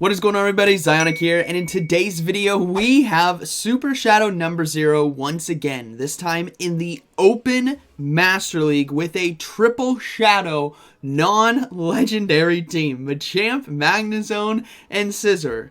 What is going on, everybody? ZyoniK here, and in today's video we have Super Shadow number 0 once again, this time in the Open Master League with a triple shadow non-legendary team, Machamp, Magnezone, and Scizor.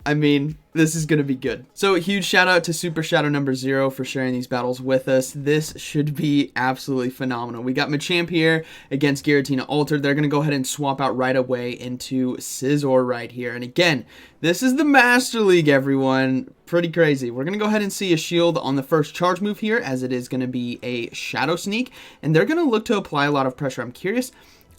I mean, this is going to be good. So a huge shout out to Super Shadow number 0 for sharing these battles with us. This should be absolutely phenomenal. We got Machamp here against Giratina Altered. They're going to go ahead and swap out right away into Scizor right here. And again, this is the Master League, everyone. Pretty crazy. We're going to go ahead and see a shield on the first charge move here, as it is going to be a Shadow Sneak. And they're going to look to apply a lot of pressure. I'm curious.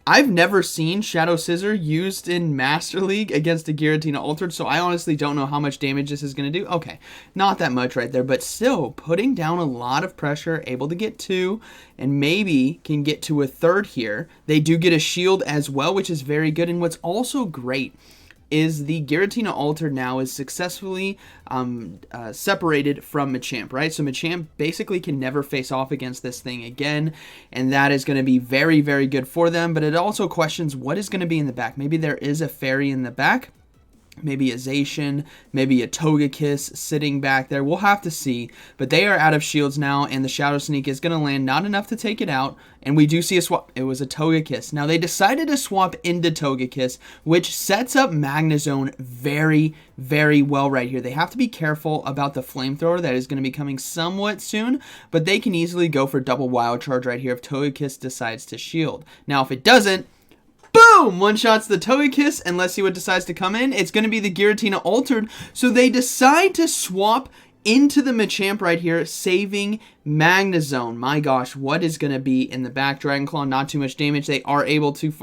I've never seen Shadow Scizor used in Master League against a Giratina Altered, so I honestly don't know how much damage this is going to do. Okay, not that much right there, but still putting down a lot of pressure, able to get 2, and maybe can get to a 3rd here. They do get a shield as well, which is very good, and what's also great is the Giratina Altered now is successfully separated from Machamp, right? So Machamp basically can never face off against this thing again, and that is going to be very, very good for them. But it also questions what is going to be in the back. Maybe there is a fairy in the back. Maybe a Zacian, maybe a Togekiss sitting back there. We'll have to see. But they are out of shields now, and the Shadow Sneak is going to land not enough to take it out. And we do see a swap. It was a Togekiss. Now, they decided to swap into Togekiss, which sets up Magnezone very, very well right here. They have to be careful about the Flamethrower that is going to be coming somewhat soon, but they can easily go for double Wild Charge right here if Togekiss decides to shield. Now, if it doesn't, boom! One-shots the Togekiss, and let's see what decides to come in. It's going to be the Giratina Altered, so they decide to swap into the Machamp right here, saving Magnezone. My gosh, what is going to be in the back? Dragon Claw, not too much damage. They are able to...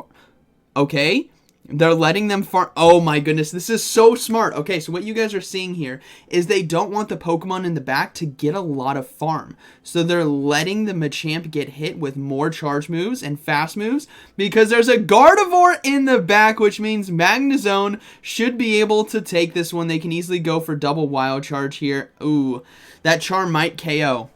Okay. They're letting them farm. Oh my goodness, this is so smart. Okay, so what you guys are seeing here is they don't want the Pokemon in the back to get a lot of farm. So they're letting the Machamp get hit with more charge moves and fast moves because there's a Gardevoir in the back, which means Magnezone should be able to take this one. They can easily go for double Wild Charge here. Ooh, that Charm might KO.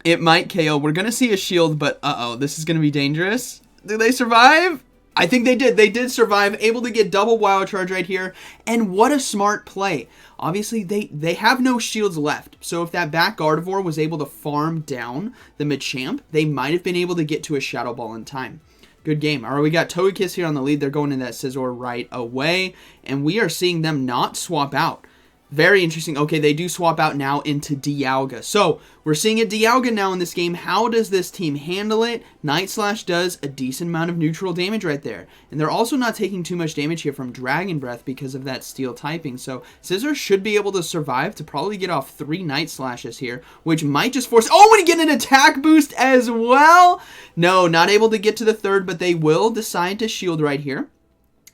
It might KO. We're going to see a shield, but uh-oh, this is going to be dangerous. Do they survive? I think they did. They did survive, able to get double Wild Charge right here. And what a smart play. Obviously, they have no shields left. So if that back Gardevoir was able to farm down the Machamp, they might have been able to get to a Shadow Ball in time. Good game. All right, we got Togekiss here on the lead. They're going in that Scizor right away. And we are seeing them not swap out. Very interesting. Okay, they do swap out now into Dialga. So, we're seeing a Dialga now in this game. How does this team handle it? Night Slash does a decent amount of neutral damage right there. And they're also not taking too much damage here from Dragon Breath because of that steel typing. So, Scizor should be able to survive to probably get off 3 Night Slashes here, which might just force... Oh, and get an attack boost as well! No, not able to get to the 3rd, but they will decide to shield right here,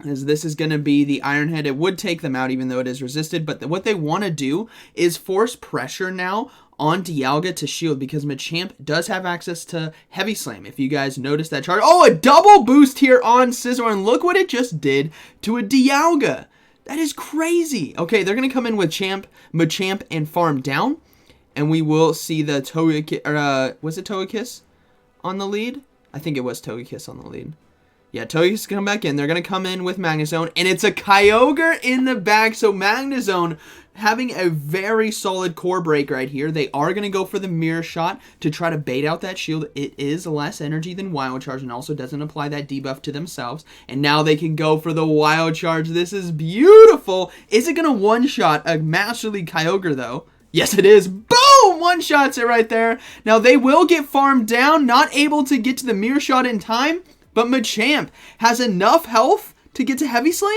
as this is going to be the Iron Head. It would take them out even though it is resisted, but what they want to do is force pressure now on Dialga to shield because Machamp does have access to Heavy Slam. If you guys notice that charge. Oh, a double boost here on Scizor, and look what it just did to a Dialga. That is crazy. Okay, they're going to come in with Machamp and farm down, and we will see the Togekiss, was it Togekiss on the lead? I think it was Togekiss on the lead. Yeah, Togekiss come back in. They're going to come in with Magnezone, and it's a Kyogre in the back. So Magnezone having a very solid core break right here. They are going to go for the Mirror Shot to try to bait out that shield. It is less energy than Wild Charge and also doesn't apply that debuff to themselves. And now they can go for the Wild Charge. This is beautiful. Is it going to one-shot a Master League Kyogre, though? Yes, it is. Boom! One-shots it right there. Now, they will get farmed down, not able to get to the Mirror Shot in time. But Machamp has enough health to get to Heavy Slam?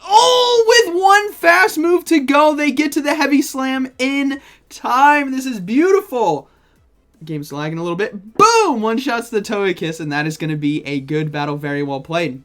Oh, with one fast move to go, they get to the Heavy Slam in time. This is beautiful. Game's lagging a little bit. Boom! One-shots the Togekiss, and that is going to be a good battle. Very well played.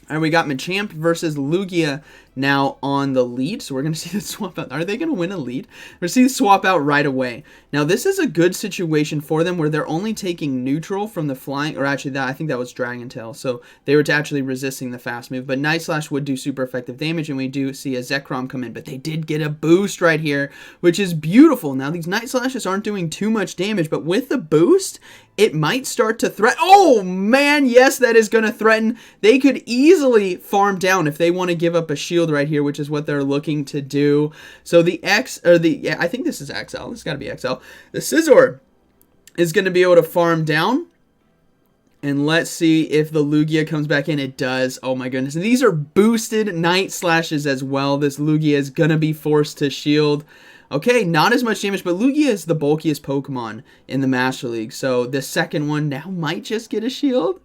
All right, we got Machamp versus Lugia now on the lead. So we're going to see the swap out. Are they going to win a lead? We're going to see the swap out right away. Now, this is a good situation for them where they're only taking neutral from the flying, or actually, I think that was Dragon Tail. So they were actually resisting the fast move. But Night Slash would do super effective damage, and we do see a Zekrom come in. But they did get a boost right here, which is beautiful. Now, these Night Slashes aren't doing too much damage, but with the boost, it might start to threaten. Oh, man, yes, that is going to threaten. They could easily easily farm down if they want to give up a shield right here, which is what they're looking to do. So the yeah, I think this is XL. This got to be XL. The Scizor is going to be able to farm down. And let's see if the Lugia comes back in. It does. Oh my goodness. And these are boosted Night Slashes as well. This Lugia is going to be forced to shield. Okay, not as much damage, but Lugia is the bulkiest Pokemon in the Master League. So the second one now might just get a shield.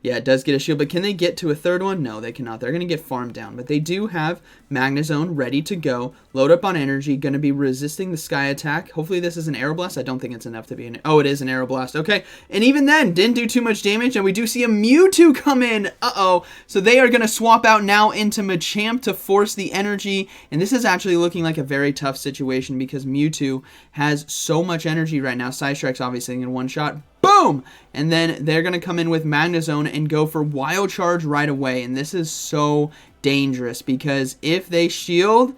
Yeah, it does get a shield, but can they get to a third one? No, they cannot. They're going to get farmed down, but they do have Magnezone ready to go. Load up on energy, going to be resisting the Sky Attack. Hopefully this is an Aeroblast. I don't think it's enough to be an... Oh, it is an Aeroblast. Okay, and even then, didn't do too much damage, and we do see a Mewtwo come in. Uh-oh. So they are going to swap out now into Machamp to force the energy, and this is actually looking like a very tough situation because Mewtwo has so much energy right now. Psystrike's obviously in one shot. Boom! And then they're going to come in with Magnezone and go for Wild Charge right away. And this is so dangerous because if they shield...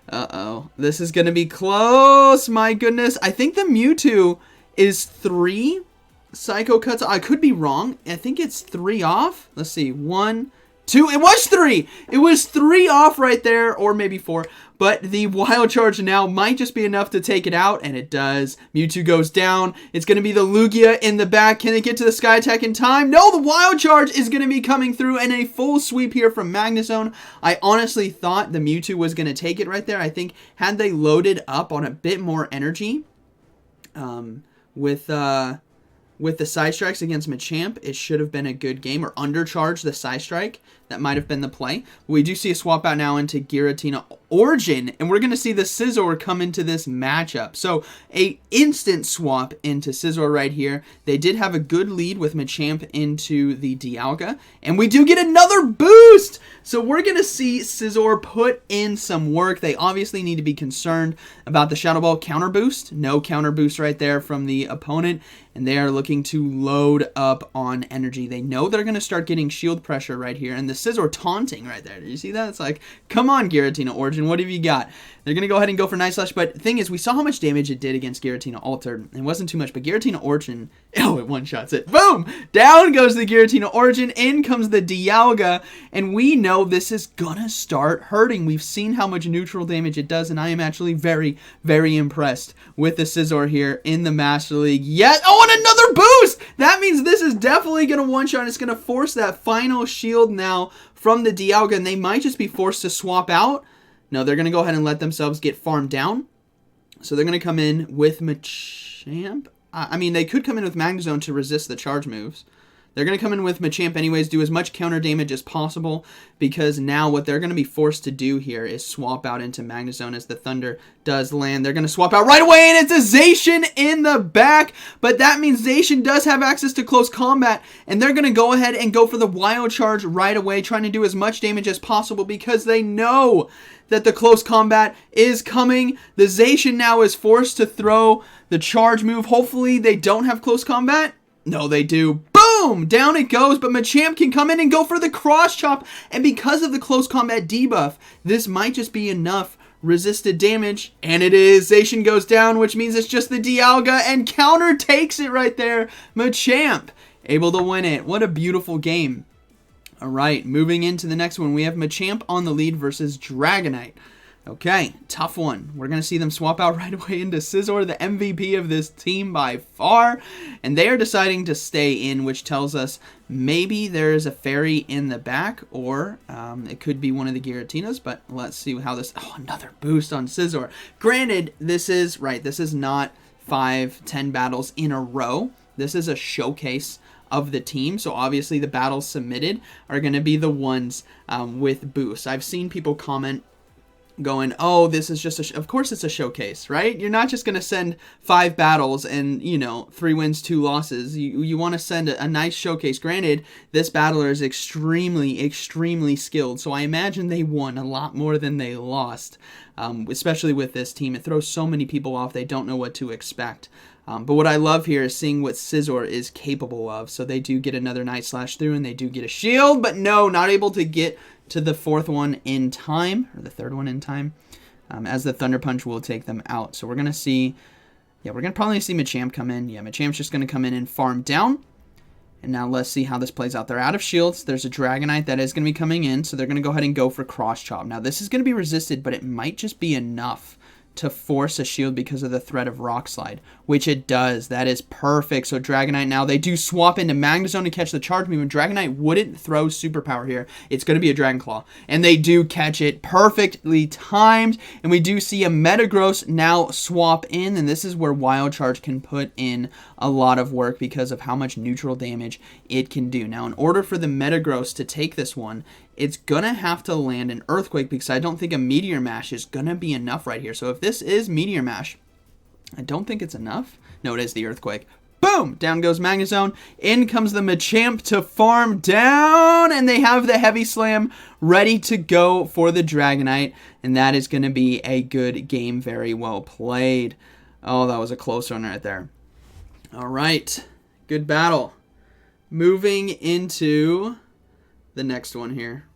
Uh-oh. This is going to be close. My goodness. I think the Mewtwo is 3 Psycho Cuts. I could be wrong. I think it's 3 off. Let's see. 1, 2. It was 3! It was 3 off right there, or maybe 4. But the Wild Charge now might just be enough to take it out, and it does. Mewtwo goes down. It's going to be the Lugia in the back. Can they get to the Sky Attack in time? No, the Wild Charge is going to be coming through, and a full sweep here from Magnezone. I honestly thought the Mewtwo was going to take it right there. I think had they loaded up on a bit more energy with the Psystrikes against Machamp, it should have been a good game, or undercharge the Psystrike. That might have been the play. We do see a swap out now into Giratina Origin, and we're going to see the Scizor come into this matchup. So, a instant swap into Scizor right here. They did have a good lead with Machamp into the Dialga, and we do get another boost! So, we're going to see Scizor put in some work. They obviously need to be concerned about the Shadow Ball counter boost. No counter boost right there from the opponent, and they are looking to load up on energy. They know they're going to start getting shield pressure right here, and the Scizor taunting right there. Did you see that? It's like, come on, Giratina Origin, what have you got? They're going to go ahead and go for Night Slash, but the thing is, we saw how much damage it did against Giratina Altered. It wasn't too much, but Giratina Origin, oh, it one-shots it. Boom! Down goes the Giratina Origin, in comes the Dialga, and we know this is going to start hurting. We've seen how much neutral damage it does, and I am actually very, very impressed with the Scizor here in the Master League. Yes! Oh, and another boost! That means this is definitely going to one-shot. It's going to force that final shield now from the Dialga, and they might just be forced to swap out. No, they're going to go ahead and let themselves get farmed down. So they're going to come in with Machamp. I mean, they could come in with Magnezone to resist the charge moves. They're going to come in with Machamp anyways, do as much counter damage as possible, because now what they're going to be forced to do here is swap out into Magnezone as the Thunder does land. They're going to swap out right away, and it's a Zacian in the back, but that means Zacian does have access to close combat, and they're going to go ahead and go for the Wild Charge right away, trying to do as much damage as possible because they know that the close combat is coming. The Zacian now is forced to throw the charge move. Hopefully they don't have close combat. No, they do. Boom! Down it goes, but Machamp can come in and go for the cross chop, and because of the close combat debuff, this might just be enough resisted damage, and it is. Zacian goes down, which means it's just the Dialga, and counter takes it right there. Machamp able to win it. What a beautiful game. Alright, moving into the next one, we have Machamp on the lead versus Dragonite. Okay, tough one. We're going to see them swap out right away into Scizor, the MVP of this team by far. And they are deciding to stay in, which tells us maybe there is a fairy in the back, or it could be one of the Giratinas, but let's see how this... Oh, another boost on Scizor. Granted, this is not 5-10 battles in a row. This is a showcase of the team, so obviously the battles submitted are going to be the ones with boosts. I've seen people comment going, oh, this is just of course it's a showcase, right? You're not just going to send 5 battles and, 3 wins, 2 losses. You want to send a nice showcase. Granted, this battler is extremely skilled, so I imagine they won a lot more than they lost, especially with this team. It throws so many people off, they don't know what to expect. But what I love here is seeing what Scizor is capable of. So they do get another Night Slash through, and they do get a shield, but no, not able to get to the 4th one in time, or the 3rd one in time, as the Thunder Punch will take them out. So we're going to see, we're going to probably see Machamp come in. Yeah, Machamp's just going to come in and farm down. And now let's see how this plays out. They're out of shields. There's a Dragonite that is going to be coming in, so they're going to go ahead and go for Cross Chop. Now, this is going to be resisted, but it might just be enough to force a shield because of the threat of Rock Slide, which it does. That is perfect. So Dragonite now, they do swap into Magnezone to catch the charge move, and Dragonite wouldn't throw Superpower here. It's going to be a Dragon Claw, and they do catch it perfectly timed, and we do see a Metagross now swap in, and this is where Wild Charge can put in a lot of work because of how much neutral damage it can do. Now, in order for the Metagross to take this one, it's going to have to land an Earthquake because I don't think a Meteor Mash is going to be enough right here. So if this is Meteor Mash, I don't think it's enough. No, it is the Earthquake. Boom! Down goes Magnezone. In comes the Machamp to farm down, and they have the Heavy Slam ready to go for the Dragonite, and that is going to be a good game. Very well played. Oh, that was a close one right there. All right. Good battle. Moving into the next one here.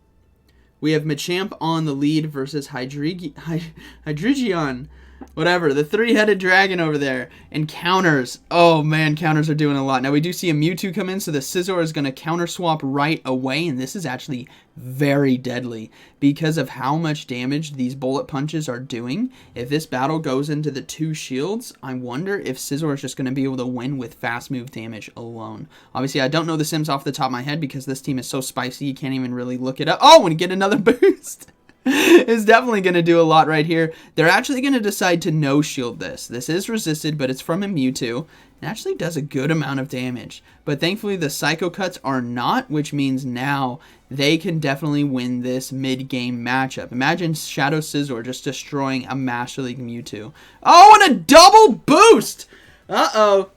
We have Machamp on the lead versus Hydreigon. Whatever, the three-headed dragon over there. And counters. Oh, man, counters are doing a lot. Now, we do see a Mewtwo come in, so the Scizor is going to counter swap right away. And this is actually very deadly because of how much damage these bullet punches are doing. If this battle goes into the two shields, I wonder if Scizor is just going to be able to win with fast move damage alone. Obviously, I don't know the sims off the top of my head because this team is so spicy, you can't even really look it up. Oh, and get another boost. Is definitely going to do a lot right here. They're actually going to decide to no shield this. This is resisted, but it's from a Mewtwo. It actually does a good amount of damage. But thankfully the Psycho Cuts are not, which means now they can definitely win this mid-game matchup. Imagine Shadow Scizor just destroying a Master League Mewtwo. Oh, and a double boost! Uh-oh.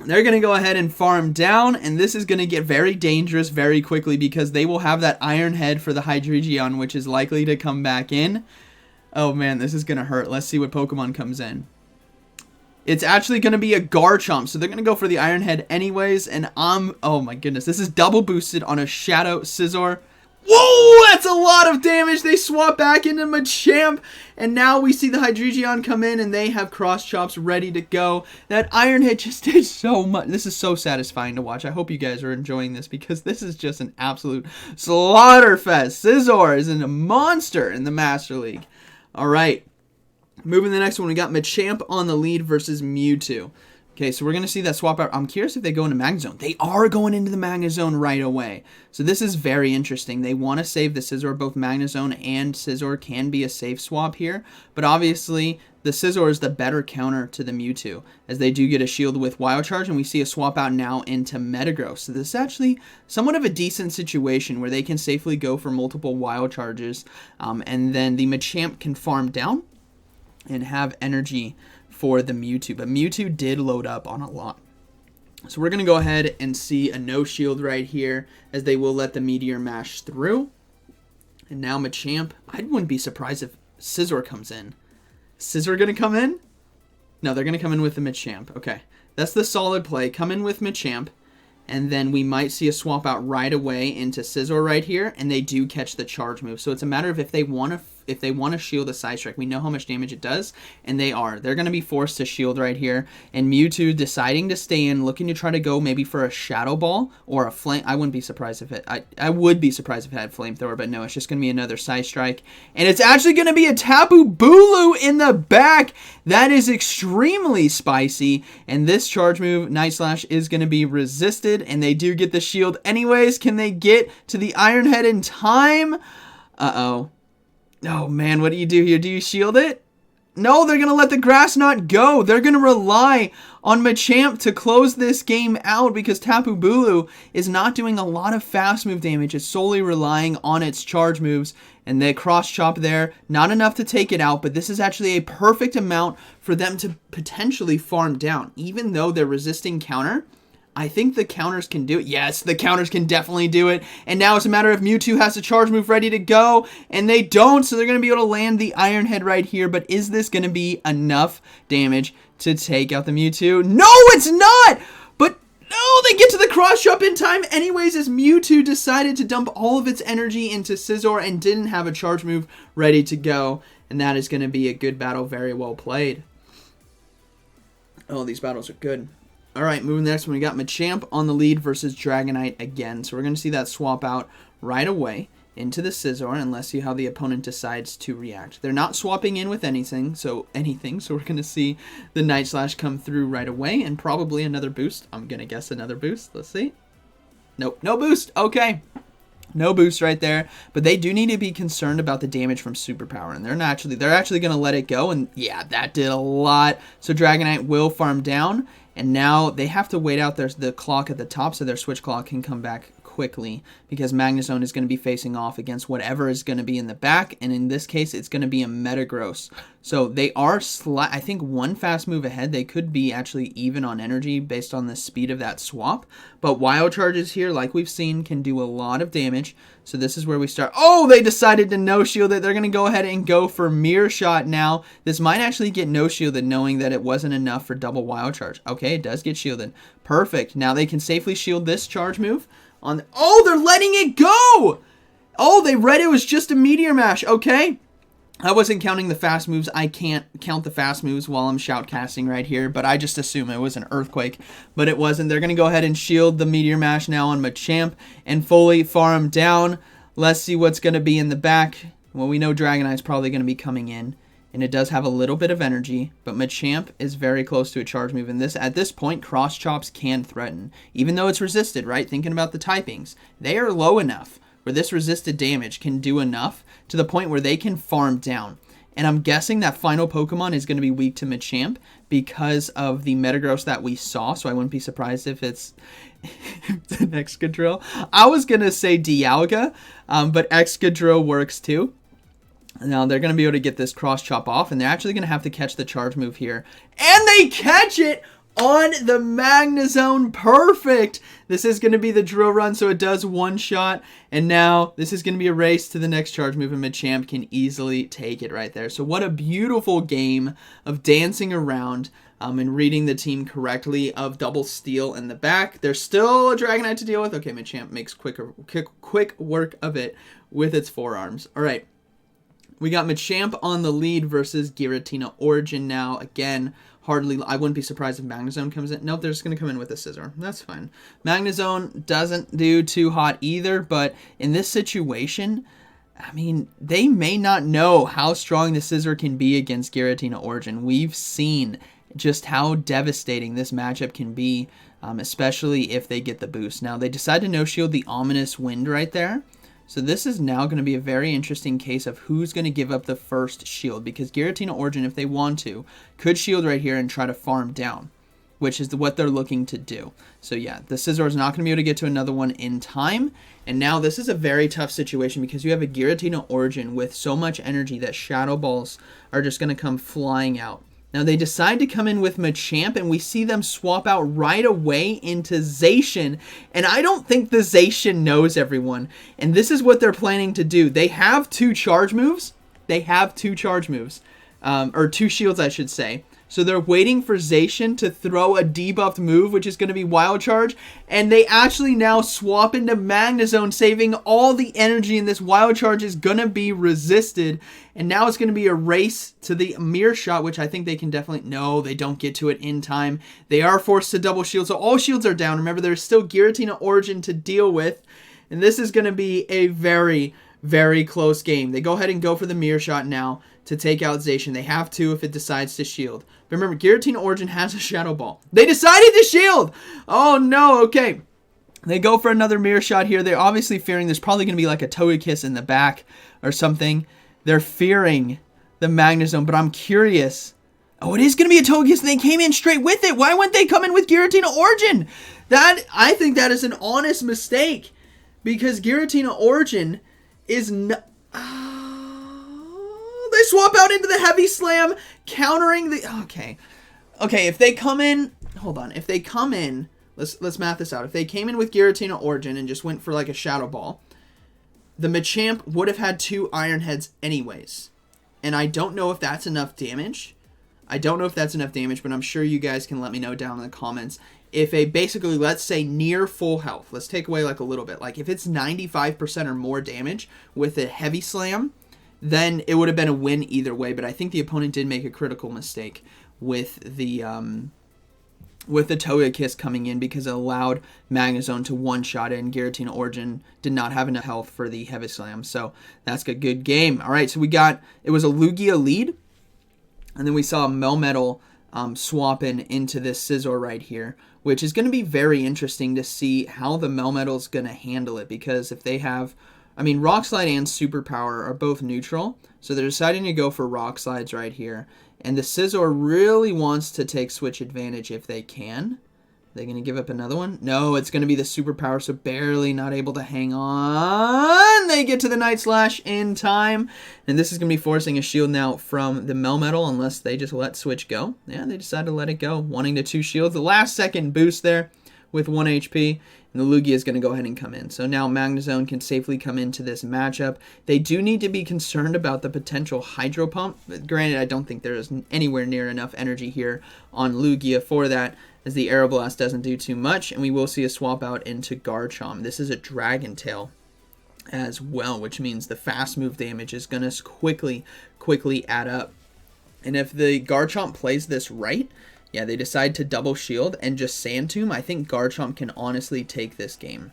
They're going to go ahead and farm down, and this is going to get very dangerous very quickly because they will have that Iron Head for the Hydreigon, which is likely to come back in. Oh man, this is going to hurt. Let's see what Pokemon comes in. It's actually going to be a Garchomp, so they're going to go for the Iron Head anyways, and oh my goodness, this is double boosted on a Shadow Scizor. Whoa, that's a lot of damage. They swap back into Machamp, and now we see the Hydreigon come in, and they have Cross Chops ready to go. That Iron Head just did so much. This is so satisfying to watch. I hope you guys are enjoying this because this is just an absolute slaughterfest. Scizor is a monster in the Master League. All right, moving to the next one, we got Machamp on the lead versus Mewtwo. Okay, so we're going to see that swap out. I'm curious if they go into Magnezone. They are going into the Magnezone right away. So this is very interesting. They want to save the Scizor. Both Magnezone and Scizor can be a safe swap here. But obviously, the Scizor is the better counter to the Mewtwo, as they do get a shield with Wild Charge, and we see a swap out now into Metagross. So this is actually somewhat of a decent situation where they can safely go for multiple Wild Charges. And then the Machamp can farm down and have energy for the Mewtwo, but Mewtwo did load up on a lot. So we're going to go ahead and see a no shield right here, as they will let the Meteor Mash through. And now Machamp, I wouldn't be surprised if Scizor comes in. Scizor going to come in? No, they're going to come in with the Machamp. Okay, that's the solid play. Come in with Machamp, and then we might see a swap out right away into Scizor right here, and they do catch the charge move. So it's a matter of if they want to shield a Side Strike. We know how much damage it does, and they are. They're going to be forced to shield right here, and Mewtwo deciding to stay in, looking to try to go maybe for a Shadow Ball or a Flame. I wouldn't be surprised if it. I would be surprised if it had Flamethrower, but no, it's just going to be another Side Strike, and it's actually going to be a Tapu Bulu in the back. That is extremely spicy, and this charge move, Night Slash, is going to be resisted, and they do get the shield anyways. Can they get to the Iron Head in time? Uh-oh. Oh, man, what do you do here? Do you shield it? No, they're going to let the Grass Knot go. They're going to rely on Machamp to close this game out because Tapu Bulu is not doing a lot of fast move damage. It's solely relying on its charge moves, and they cross chop there. Not enough to take it out, but this is actually a perfect amount for them to potentially farm down. Even though they're resisting counter, I think the counters can do it. Yes, the counters can definitely do it. And now it's a matter of Mewtwo has a charge move ready to go, and they don't, so they're going to be able to land the Iron Head right here. But is this going to be enough damage to take out the Mewtwo? No, it's not! But no, they get to the cross chop in time anyways, as Mewtwo decided to dump all of its energy into Scizor and didn't have a charge move ready to go. And that is going to be a good battle, very well played. Oh, these battles are good. All right, moving next one, we got Machamp on the lead versus Dragonite again. So we're going to see that swap out right away into the Scizor, and let's see how the opponent decides to react. They're not swapping in with anything, so we're going to see the Night Slash come through right away, and probably another boost. I'm going to guess another boost. Let's see. Nope, no boost. Okay. No boost right there, but they do need to be concerned about the damage from Superpower, and they're actually going to let it go, and yeah, that did a lot. So Dragonite will farm down, and now they have to wait out the clock at the top so their switch clock can come back quickly, because Magnezone is going to be facing off against whatever is going to be in the back, and in this case, it's going to be a Metagross. So they are, I think, one fast move ahead. They could be actually even on energy based on the speed of that swap, but Wild Charges here, like we've seen, can do a lot of damage. So this is where we start. Oh, they decided to no-shield it. They're going to go ahead and go for Mirror Shot now. This might actually get no-shielded, knowing that it wasn't enough for double Wild Charge. Okay, it does get shielded. Perfect. Now they can safely shield this charge move. Oh, they're letting it go! Oh, they read it was just a Meteor Mash. Okay. I wasn't counting the fast moves. I can't count the fast moves while I'm shoutcasting right here, but I just assume it was an Earthquake, but it wasn't. They're going to go ahead and shield the Meteor Mash now on Machamp and fully farm down. Let's see what's going to be in the back. Well, we know Dragonite's probably going to be coming in, and it does have a little bit of energy, but Machamp is very close to a charge move, and at this point, Cross Chops can threaten, even though it's resisted, right? Thinking about the typings, they are low enough where this resisted damage can do enough to the point where they can farm down. And I'm guessing that final Pokemon is going to be weak to Machamp because of the Metagross that we saw, so I wouldn't be surprised if it's an Excadrill. I was going to say Dialga, but Excadrill works too. Now they're going to be able to get this Cross Chop off, and they're actually going to have to catch the charge move here. And they catch it on the Magnezone. Perfect. This is going to be the drill run, so it does one shot. And now this is going to be a race to the next charge move, and Machamp can easily take it right there. So what a beautiful game of dancing around and reading the team correctly of double steal in the back. There's still a Dragonite to deal with. Okay, Machamp makes quick work of it with its forearms. All right. We got Machamp on the lead versus Giratina Origin now. Again, I wouldn't be surprised if Magnezone comes in. Nope, they're just going to come in with a Scizor. That's fine. Magnezone doesn't do too hot either, but in this situation, I mean, they may not know how strong the Scizor can be against Giratina Origin. We've seen just how devastating this matchup can be, especially if they get the boost. Now, they decide to no-shield the Ominous Wind right there. So this is now going to be a very interesting case of who's going to give up the first shield, because Giratina Origin, if they want to, could shield right here and try to farm down, which is what they're looking to do. So yeah, the Scizor is not going to be able to get to another one in time, and now this is a very tough situation because you have a Giratina Origin with so much energy that Shadow Balls are just going to come flying out. Now they decide to come in with Machamp, and we see them swap out right away into Zacian, and I don't think the Zacian knows everyone, and this is what they're planning to do. They have two charge moves. Or two shields, I should say. So they're waiting for Zacian to throw a debuffed move, which is going to be Wild Charge. And they actually now swap into Magnezone, saving all the energy. And this Wild Charge is going to be resisted. And now it's going to be a race to the Mirror Shot, which I think they can definitely... No, they don't get to it in time. They are forced to double shield. So all shields are down. Remember, there's still Giratina Origin to deal with. And this is going to be a very, very close game. They go ahead and go for the Mirror Shot now to take out Zacian. They have to if it decides to shield. But remember, Giratina Origin has a Shadow Ball. They decided to shield! Oh no, okay. They go for another Mirror Shot here. They're obviously fearing there's probably going to be like a Togekiss in the back or something. They're fearing the Magnezone, but I'm curious. Oh, it is going to be a Togekiss, and they came in straight with it. Why wouldn't they come in with Giratina Origin? I think that is an honest mistake, because Giratina Origin is not... They swap out into the Heavy Slam, countering the... Okay, if they come in... Hold on. If they come in... Let's math this out. If they came in with Giratina Origin and just went for like a Shadow Ball, the Machamp would have had 2 Iron Heads anyways. And I don't know if that's enough damage. But I'm sure you guys can let me know down in the comments. If basically, let's say near full health, let's take away like a little bit. Like if it's 95% or more damage with a Heavy Slam, then it would have been a win either way. But I think the opponent did make a critical mistake with the with the Togekiss coming in because it allowed Magnezone to one-shot it, and Giratina Origin did not have enough health for the Heavy Slam. So that's a good game. All right, so it was a Lugia lead, and then we saw Melmetal swapping into this Scizor right here, which is going to be very interesting to see how the Melmetal is going to handle it, because if they have, I mean, Rock Slide and Superpower are both neutral, so they're deciding to go for Rock Slides right here, and the Scizor really wants to take switch advantage if they can. Are they going to give up another one? No, it's going to be the Superpower, so barely not able to hang on. They get to the Night Slash in time. And this is going to be forcing a shield now from the Melmetal unless they just let switch go. Yeah, they decided to let it go, wanting to 2 shields. The last second boost there with 1 HP. And the Lugia is going to go ahead and come in. So now Magnezone can safely come into this matchup. They do need to be concerned about the potential Hydro Pump. Granted, I don't think there is anywhere near enough energy here on Lugia for that, as the Aeroblast doesn't do too much. And we will see a swap out into Garchomp. This is a Dragon Tail as well, which means the fast move damage is going to quickly add up. And if the Garchomp plays this right, yeah, they decide to double shield and just Sand Tomb, I think Garchomp can honestly take this game.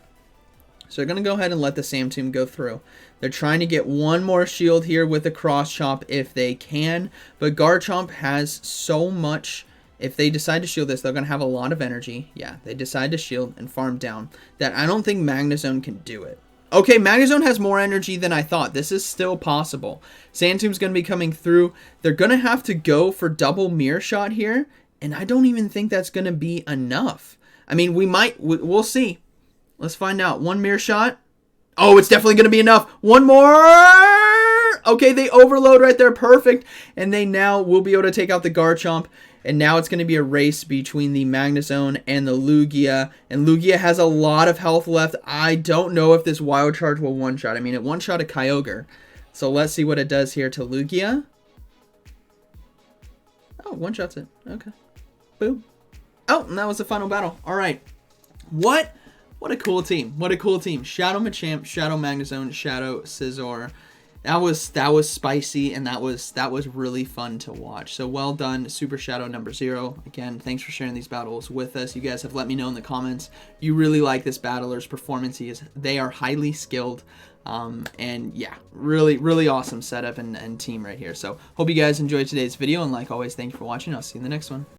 So they're going to go ahead and let the Sand Tomb go through. They're trying to get one more shield here with the Cross Chop if they can, but Garchomp has so much. If they decide to shield this, they're going to have a lot of energy. Yeah, they decide to shield and farm down. That I don't think Magnezone can do it. Okay, Magnezone has more energy than I thought. This is still possible. Sand Tomb's going to be coming through. They're going to have to go for double Mirror Shot here, and I don't even think that's going to be enough. I mean, we'll see. Let's find out. 1 Mirror Shot. Oh, it's definitely going to be enough. 1 more. Okay, they overload right there. Perfect. And they now will be able to take out the Garchomp. And now it's going to be a race between the Magnezone and the Lugia. And Lugia has a lot of health left. I don't know if this Wild Charge will one-shot. I mean, it one-shot a Kyogre. So let's see what it does here to Lugia. Oh, one-shots it. Okay. Boom. Oh, and that was the final battle. All right. What a cool team. What a cool team. Shadow Machamp, Shadow Magnezone, Shadow Scizor. That was spicy, and that was really fun to watch. So well done, Super Shadow number 0. Again, thanks for sharing these battles with us. You guys have let me know in the comments you really like this battler's performances. They are highly skilled. And yeah, really awesome setup and team right here. So hope you guys enjoyed today's video, and like always, thank you for watching. I'll see you in the next one.